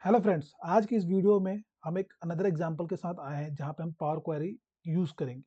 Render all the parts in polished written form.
Hello friends, आज की इस वीडियो में हम एक अनदर एग्जांपल के साथ आए हैं जहां पे हम पावर क्वेरी यूज़ करेंगे।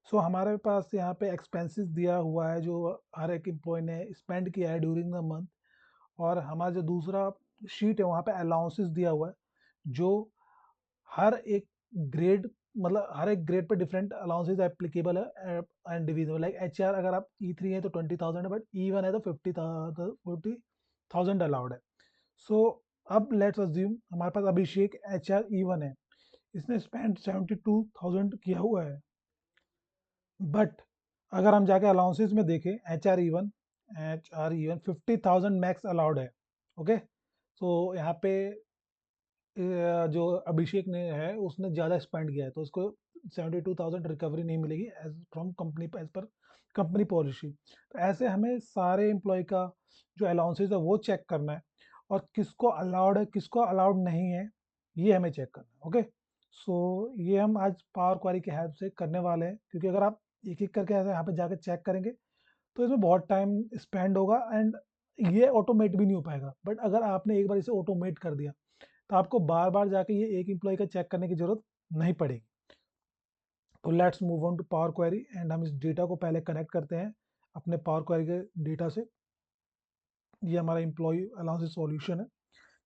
सो हमारे पास यहाँ पे एक्सपेंसेस दिया हुआ है जो हर एक एम्प्लॉय ने स्पेंड किया है ड्यूरिंग द मंथ। और हमारा जो दूसरा शीट है वहाँ पे अलाउंसेस दिया हुआ है जो हर एक ग्रेड मतलब हर एक grade pay different allowances applicable है एंड डिविजिबल। लाइक एचआर अगर आप ई3 है तो 20,000 है, बट ई1 है तो 50,000 अलाउड है। सो अब लेट्स अज्यूम हमारे पास अभिषेक HR E1 है, इसने स्पेंड 72,000 किया हुआ है। बट अगर हम जाके अलाउंसेस में देखें H R E one 50,000 max allowed है। ओके, सो यहाँ पे जो अभिषेक ने है उसने ज़्यादा स्पेंड किया है तो उसको 72,000 रिकवरी नहीं मिलेगी as from company as per company policy. तो ऐसे हमें सारे एम्प्लॉय का जो अलाउंसेस है वो चेक करना है और किसको अलाउड है किसको अलाउड नहीं है ये हमें चेक करना है। ओके, सो ये हम आज पावर क्वेरी की हेल्प से करने वाले हैं, क्योंकि अगर आप एक एक करके ऐसे यहाँ पे जाके चेक करेंगे तो इसमें बहुत टाइम स्पेंड होगा एंड ये ऑटोमेट भी नहीं हो पाएगा। बट अगर आपने एक बार इसे ऑटोमेट कर दिया तो आपको बार बार जाके ये एक एम्प्लॉय का चेक करने की जरूरत नहीं पड़ेगी। तो let's move on to power query and हम इस डेटा को पहले कनेक्ट करते हैं अपने पावर क्वेरी के डेटा से। ये हमारा एम्प्लॉय अलाउंस सॉल्यूशन है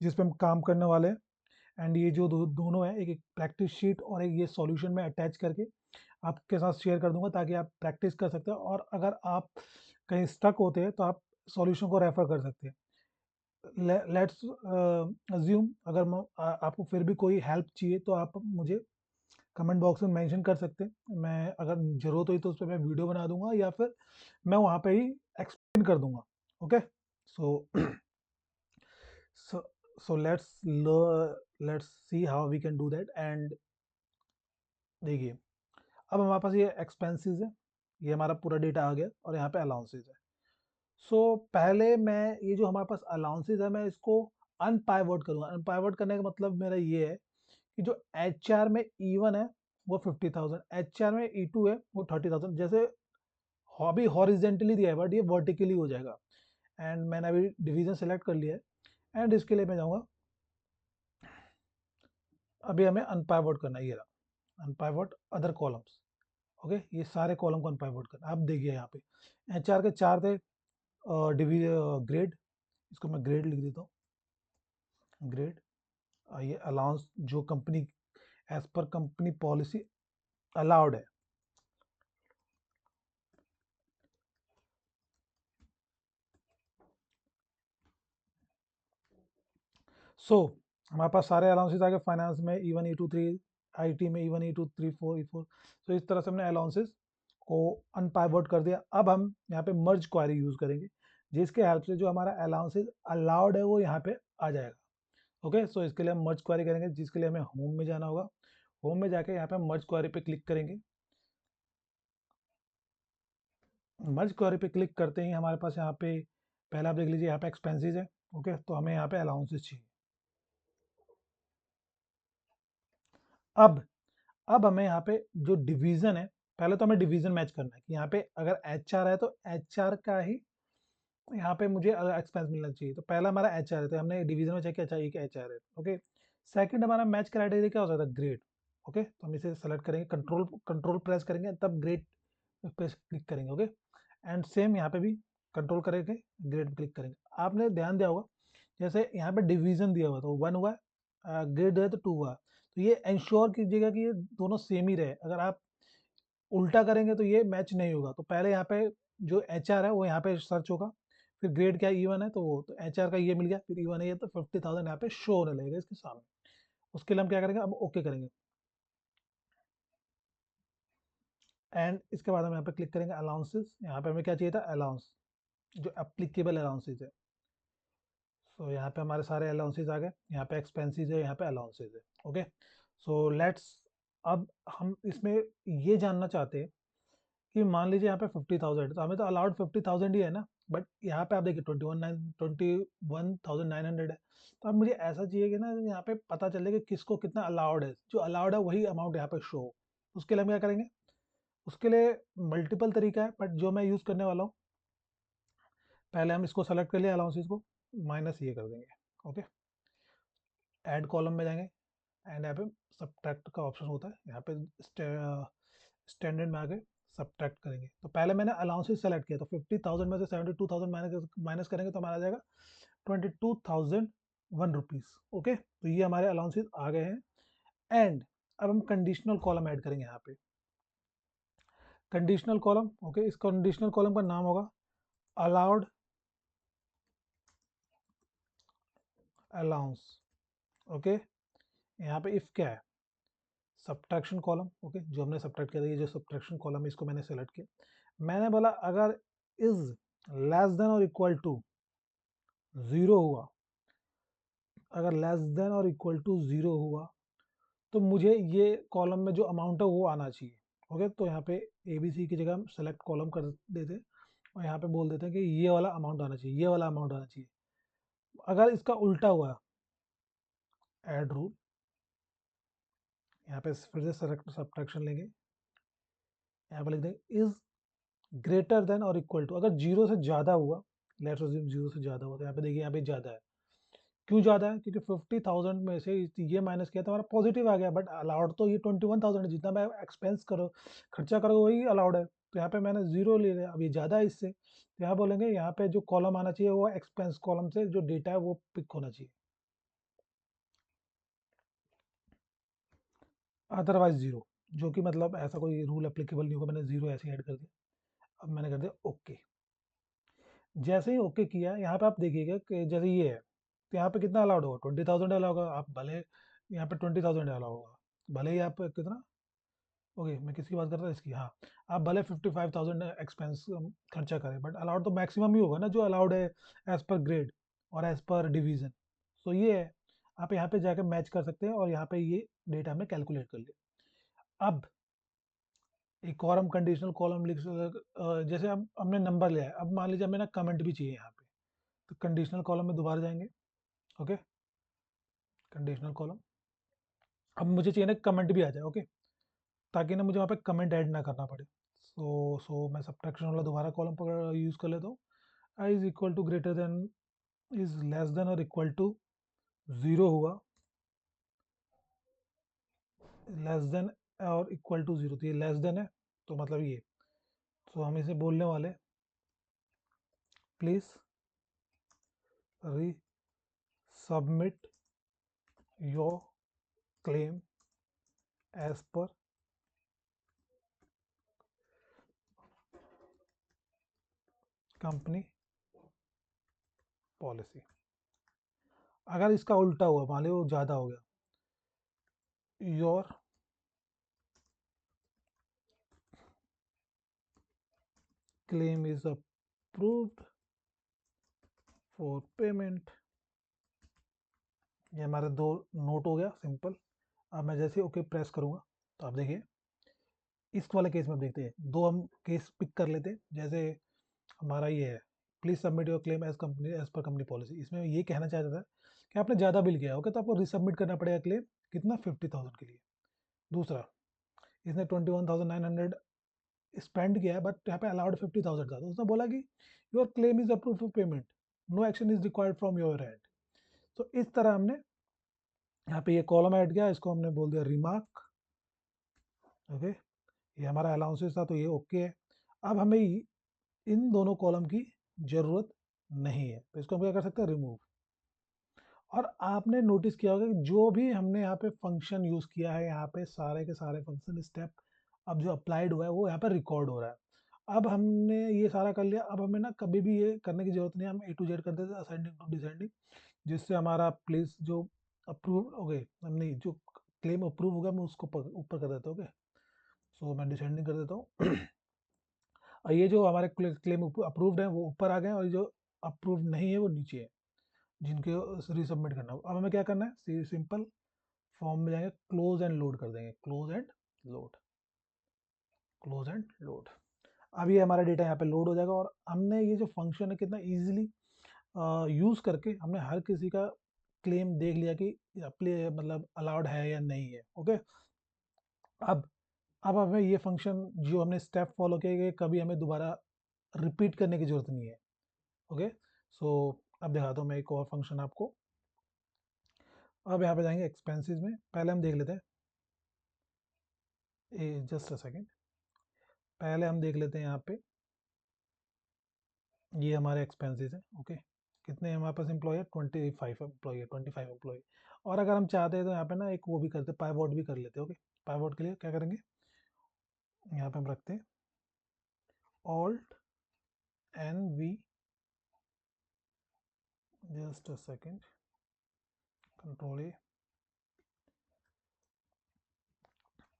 जिस पे हम काम करने वाले हैं। एंड ये जो दोनों है, एक एक प्रैक्टिस शीट और एक ये सॉल्यूशन में अटैच करके आपके साथ शेयर कर दूंगा ताकि आप प्रैक्टिस कर सकते हैं, और अगर आप कहीं स्टक होते हैं तो आप सॉल्यूशन को रेफर कर सकते हैं। लेट्स अज्यूम अगर आपको फिर भी कोई हेल्प चाहिए तो आप मुझे कमेंट बॉक्स में मेंशन कर सकते हैं। मैं अगर ज़रूरत हुई तो उस पर मैं वीडियो बना दूंगा या फिर मैं वहाँ पे ही एक्सप्लेन कर दूंगा। Okay, so so so let's see how we can do that। And देखिए, अब हमारे पास ये एक्सपेंसेस है, ये हमारा पूरा डेटा आ गया और यहाँ पे अलाउंसेस है। पहले मैं ये जो हमारे पास अलाउंसेस है मैं इसको अनपाइवट करूँगा। अनपाइवट करने का मतलब मेरा ये है कि जो HR में E1 है वो 50,000, HR में E2 है वो 30,000। जैसे हॉबी हॉरिजेंटली दिया है बट ये वर्टिकली हो जाएगा। एंड मैंने अभी डिवीजन सेलेक्ट कर लिया है एंड इसके लिए मैं जाऊँगा, अभी हमें अनपाइवट करना है। ये रहा अनपाइवट अदर कॉलम्स। ओके, ये सारे कॉलम को अनपाइवट करना। आप देखिए यहाँ पे HR के 4 थे ग्रेड, इसको मैं ग्रेड लिख देता हूँ ग्रेड। ये अलाउंस जो company as per company policy allowed है। हमारे पास सारे अलाउंसेस आ गए। फाइनेंस में E1 E2 3, IT में E1 E2 3 4 E4। तो इस तरह से हमने अलाउंसेस को अनपाइवट कर दिया। अब हम यहाँ पे मर्ज क्वेरी यूज करेंगे जिसके हेल्प से जो हमारा अलाउंसेस अलाउड है वो यहाँ पे आ जाएगा। ओके, सो इसके लिए हम मर्ज क्वेरी करेंगे जिसके लिए हमें होम में जाना होगा। होम में जाके यहाँ पे मर्ज क्वेरी पे क्लिक करेंगे। मर्ज क्वेरी पे क्लिक करते ही हमारे पास यहाँ पे पहला आप देख लीजिए यहाँ पे एक्सपेंसेस है। ओके, तो हमें यहाँ पे अलाउंसेस चाहिए। अब अब हमें यहाँ पे जो डिवीजन है, पहले तो हमें डिवीजन मैच करना है कि यहाँ पे अगर HR है तो HR का ही यहाँ पे मुझे एक्सपेंस मिलना चाहिए। तो पहला हमारा HR है तो हमने डिवीजन में चेक किया, अच्छा एक HR है। ओके, सेकंड हमारा मैच क्राइटेरिया क्या हो सकता है, ग्रेड। ओके, तो हम इसे सेलेक्ट करेंगे, कंट्रोल कंट्रोल प्रेस करेंगे तब ग्रेड पे क्लिक करेंगे। ओके, एंड सेम यहाँ पे भी कंट्रोल करेंगे, ग्रेड पे क्लिक करेंगे। आपने ध्यान दिया होगा जैसे यहाँ पे डिवीजन दिया हुआ तो 1 हुआ, ग्रेड है तो 2 हुआ। तो ये इंश्योर कीजिएगा कि ये दोनों सेम ही रहे। अगर आप उल्टा करेंगे तो ये मैच नहीं होगा। तो पहले यहाँ पे जो HR है वो यहाँ पे सर्च होगा, फिर ग्रेड क्या E1 है तो वो तो HR का ये मिल गया, फिर E1 है ये तो 50,000 यहाँ पे शो होने लगेगा इसके सामने। उसके लिए हम क्या करेंगे, अब ओके करेंगे एंड इसके बाद हम यहाँ पे क्लिक करेंगे अलाउंसेस। यहाँ पे हमें क्या चाहिए था, अलाउंस जो एप्लीकेबल अलाउंसेस है। यहाँ पे हमारे सारे अलाउंसेस आ गए, यहाँ पे एक्सपेंसेस है, यहाँ पे अलाउंसेस है। ओके, सो लेट्स अब हम इसमें ये जानना चाहते हैं कि मान लीजिए यहाँ पे 50,000 तो हमें तो अलाउड 50,000 ही है ना, बट यहाँ पे आप देखिए 21,900 है। तो अब मुझे ऐसा चाहिए कि ना यहाँ पे पता चले कि किसको कितना अलाउड है, जो अलाउड है वही अमाउंट यहाँ पे शो हो। उसके लिए हम क्या करेंगे, उसके लिए मल्टीपल तरीका है बट जो मैं यूज़ करने वाला हूँ, पहले हम इसको सेलेक्ट कर लिया अलाउंसेस को, माइनस ये कर देंगे। ओके, ऐड कॉलम में जाएंगे एंड यहाँ पे सब्ट्रैक्ट का ऑप्शन होता है, यहाँ पे स्टैंडर्ड में आके सब्ट्रैक्ट करेंगे। तो पहले मैंने अलाउंसेस सेलेक्ट किया, तो 50,000 में से 72,000 माइनस करेंगे तो हमारा आ जाएगा 22,001 रुपीज़। ओके, तो ये हमारे अलाउंसेस आ गए हैं। एंड अब हम कंडीशनल कॉलम ऐड करेंगे यहाँ पे। कंडीशनल कॉलम, ओके, इस कंडीशनल कॉलम का नाम होगा अलाउड अलाउंस। ओके, यहाँ पे इफ क्या है, सब्ट्रैक्शन कॉलम। ओके, जो हमने सब्ट्रैक्ट किया था, ये जो सब्ट्रैक्शन कॉलम है इसको मैंने सेलेक्ट किया। मैंने बोला अगर इज लेस देन और इक्वल टू 0 हुआ, अगर लेस देन और इक्वल टू 0 हुआ तो मुझे ये कॉलम में जो अमाउंट है वो आना चाहिए। ओके, तो यहाँ पे ए बी सी की जगह हम सेलेक्ट कॉलम कर देते हैं और यहाँ पे बोल देते हैं कि ये वाला अमाउंट आना चाहिए, ये वाला अमाउंट आना चाहिए। अगर इसका उल्टा हुआ, ऐड रूल, यहाँ पे फिर से सब्ट्रैक्शन लेंगे, यहाँ पे लिख देंगे इज ग्रेटर देन और इक्वल टू, अगर जीरो से ज़्यादा हुआ, लेट्स अज्यूम जीरो से ज़्यादा हुआ, तो यहाँ पे देखिए यहाँ पे ज़्यादा है। क्यों ज़्यादा है? क्योंकि 50,000 में से ये माइनस किया तो हमारा पॉजिटिव आ गया, बट अलाउड तो ये 21,000 है, जितना मैं एक्सपेंस करो खर्चा करोगे वही अलाउड है। तो यहाँ पे मैंने जीरो ले लिया, अब ये ज़्यादा है इससे, तो यहाँ बोलेंगे यहाँ पे जो कॉलम आना चाहिए वो एक्सपेंस कॉलम से जो डेटा है वो पिक होना चाहिए, अदरवाइज जीरो, जो कि मतलब ऐसा कोई रूल एप्लीकेबल नहीं होगा, मैंने जीरो ऐसे ऐड कर दिया। अब मैंने कर दिया ओके। जैसे ही ओके किया, यहाँ पे आप देखिएगा कि जैसे ये है, तो यहाँ पे कितना अलाउड होगा, 20,000 अलाउ होगा। आप भले यहाँ पे 20,000 अलाउ होगा, भले ही आप कितना, ओके मैं किसकी बात कर रहा था, इसकी, हाँ, आप भले 55,000 एक्सपेंस खर्चा करें, बट अलाउड तो मैक्सिमम ही होगा ना जो अलाउड है एज पर ग्रेड और एज पर डिवीजन। सो ये है, आप यहाँ पे जाकर मैच कर सकते हैं और यहाँ पे ये डेटा हमने कैलकुलेट कर लिया। अब एक और हम कंडीशनल कॉलम लिख जैसे हम हमने नंबर लिया है, अब मान लीजिए हमें ना कमेंट भी चाहिए यहाँ पे, तो कंडीशनल कॉलम में दोबारा जाएंगे। ओके, कंडीशनल कॉलम, अब मुझे चाहिए ना कमेंट भी आ जाए। ओके, ताकि ना मुझे वहाँ पे कमेंट ऐड ना करना पड़े। सो मैं सब्ट्रैक्शन वाला दोबारा कॉलम पकड़ यूज़ कर लेता हूँ। I is equal to greater than, is less than और इक्वल टू 0 हुआ, लेस देन और इक्वल टू 0, तो ये लेस देन है, तो मतलब ये, तो हम इसे बोलने वाले please resubmit your claim as per company policy. अगर इसका उल्टा हुआ, मान लो ज़्यादा हो गया, your claim is approved for payment, ये हमारे दो नोट हो गया सिंपल। अब मैं जैसे ओके प्रेस करूँगा तो आप देखिए इस वाले केस में, आप देखते हैं दो हम केस पिक कर लेते हैं। जैसे हमारा ये है, please submit your claim as per company policy, इसमें ये कहना चाहता था कि आपने ज़्यादा बिल किया ओके, तो आपको रिसबमिट करना पड़ेगा क्लेम, कितना, 50,000 के लिए। दूसरा, इसने 21,900 स्पेंड किया है, बट यहाँ पे अलाउड 50,000 था, तो उसने बोला कि your claim is approve for payment, no action is required from your end. तो इस तरह हमने यहाँ पे ये कॉलम ऐड किया, इसको हमने बोल दिया रिमार्क। ओके, ये हमारा अलाउंसेस था, तो ये ओके है। अब हमें इन दोनों कॉलम की जरूरत नहीं है, तो इसको हम क्या कर सकते हैं, रिमूव। और आपने नोटिस किया होगा कि जो भी हमने यहाँ पे फंक्शन यूज किया है, यहाँ पे सारे के सारे फंक्शन स्टेप अब जो अप्लाइड हुआ है वो यहाँ पे रिकॉर्ड हो रहा है। अब हमने ये सारा कर लिया, अब हमें ना कभी भी ये करने की जरूरत नहीं है, हम ए टू जेड कर देते हैं असेंडिंग टू डिसेंडिंग, जिससे हमारा प्लेस जो अप्रूव हो गए, नहीं जो क्लेम अप्रूव होगा मैं उसको ऊपर कर देता हूँ। ओके, सो मैं डिसेंडिंग कर देता हूँ और ये जो हमारे क्लेम अप्रूव्ड है वो ऊपर आ गए और जो अप्रूव्ड नहीं है वो नीचे है, जिनके रीसबमिट करना हो। अब हमें क्या करना है, सिंपल फॉर्म में जाएंगे, क्लोज एंड लोड कर देंगे, close and load, close and load. अब ये हमारा डेटा यहाँ पे लोड हो जाएगा और हमने ये जो फंक्शन है कितना इजीली यूज करके हमने हर किसी का क्लेम देख लिया कि अप्लाई मतलब अलाउड है या नहीं है। ओके, अब अब हमें ये फंक्शन जो हमने स्टेप फॉलो किए गए कभी हमें दोबारा रिपीट करने की जरूरत नहीं है। ओके, सो अब दिखाता हूँ मैं एक और फंक्शन आपको। अब यहाँ पे जाएंगे एक्सपेंसेस में, पहले हम देख लेते हैं, जस्ट अ सेकेंड, पहले हम देख लेते हैं यहाँ पे, ये हमारे एक्सपेंसेस हैं। ओके, कितने हमारे पास एम्प्लॉय है, 25 एम्प्लॉय है, 25 एम्प्लॉय। और अगर हम चाहते हैं तो यहाँ पे ना एक वो भी करते, पाइवोट भी कर लेते हैं। ओके, पाइवोट के लिए क्या करेंगे, यहाँ पे हम रखते हैं alt N V, just a second, control A,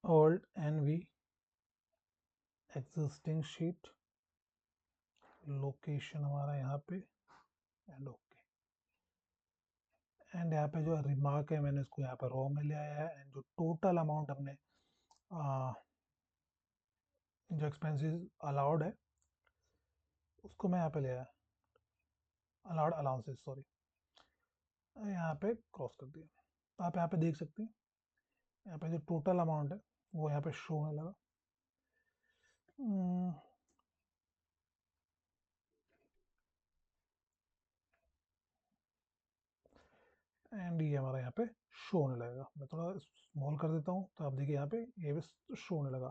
alt N V, existing sheet, location हमारा यहाँ पे, एंड ओके। एंड यहाँ पे जो रिमार्क है मैंने इसको यहाँ पर रॉ में ले आया है, एंड जो टोटल अमाउंट हमने जो एक्सपेंसेस अलाउड है उसको मैं यहाँ पे ले आया, अलाउड अलाउंसेस सॉरी, यहाँ पे क्रॉस कर दिया। तो आप यहाँ पे देख सकते हैं, यहाँ पे जो टोटल अमाउंट है वो यहाँ पे शो होने लगा। एंड ये हमारा यहाँ पे शो होने लगेगा। मैं थोड़ा स्मॉल कर देता हूँ तो आप देखिए यहाँ पे ये भी शो होने लगा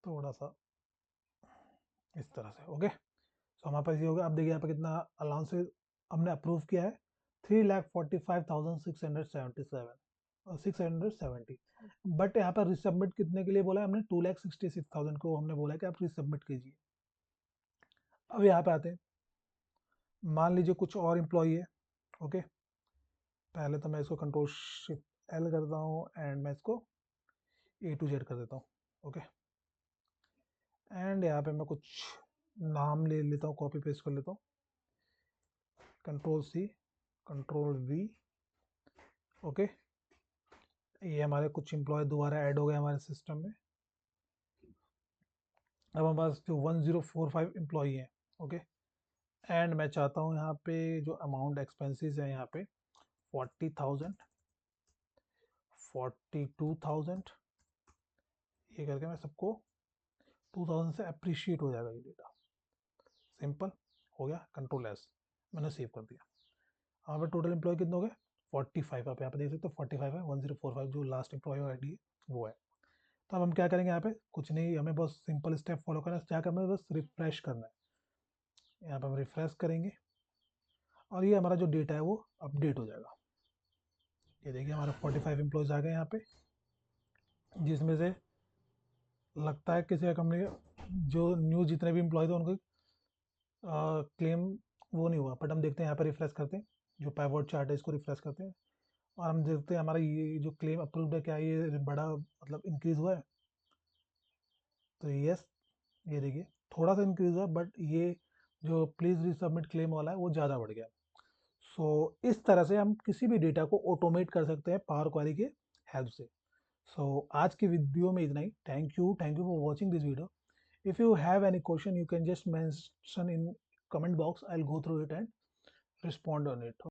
थोड़ा सा इस तरह से। ओके, तो हमारे पास ये होगा। अब देखिए यहाँ पे कितना अलाउंस हमने अप्रूव किया है, 3,45,677 670। बट यहाँ पर रिसबमिट कितने के लिए बोला है हमने, 2,66,000 को हमने बोला है कि आप रिसबमिट कीजिए। अब यहाँ पे आते हैं, मान लीजिए कुछ और एम्प्लॉई है। ओके, पहले तो मैं इसको कंट्रोल शिफ्ट एल करता हूँ एंड मैं इसको ए टू जेड कर देता हूँ। ओके, एंड यहाँ पे मैं कुछ नाम ले लेता हूँ, कॉपी पेस्ट कर लेता हूँ, control C, control V. Okay, ये हमारे कुछ एम्प्लॉय दोबारा ऐड हो गए हमारे सिस्टम में। अब हमारे पास जो 1045 एम्प्लॉय हैं। ओके, एंड मैं चाहता हूँ यहाँ पे जो अमाउंट एक्सपेंसेस है यहाँ पे 40,000, 42,000, ये करके मैं सबको 2000 से अप्रिशिएट हो जाएगा ये डेटा। सिंपल हो गया, कंट्रोल एस, मैंने सेव कर दिया। यहाँ पे टोटल एम्प्लॉय कितने हो गए, 45। आप यहाँ पे देख सकते हो 45 है, 1045 जो लास्ट एम्प्लॉय आईडी है वो है। तो अब हम क्या करेंगे, यहाँ पे कुछ नहीं, हमें बस सिंपल स्टेप फॉलो करना है। क्या करना है, बस रिफ्रेश करना है। यहाँ पे हम रिफ्रेश करेंगे और ये हमारा जो डेटा है वो अपडेट हो जाएगा। ये देखिए हमारे 45 एम्प्लॉयज आ गए यहाँ पे, जिसमें से लगता है किसी कंपनी जो न्यू जितने भी एम्प्लॉय थे उनको क्लेम वो नहीं हुआ। बट हम देखते हैं यहाँ पर रिफ्रेश करते हैं, जो पाइवोट चार्ट है इसको रिफ्रेश करते हैं और हम देखते हैं हमारा ये जो क्लेम अप्रूव्ड है क्या ये बड़ा मतलब इंक्रीज हुआ है। तो यस, ये देखिए थोड़ा सा इंक्रीज हुआ, बट ये जो प्लीज रीसबमिट क्लेम वाला है वो ज़्यादा बढ़ गया। सो इस तरह से हम किसी भी डेटा को ऑटोमेट कर सकते हैं पावर क्वेरी के हेल्प से। सो आज की वीडियो में इतना ही। Thank you for watching this video. If you have any question you can just mention in comment box, I'll go through it and respond on it.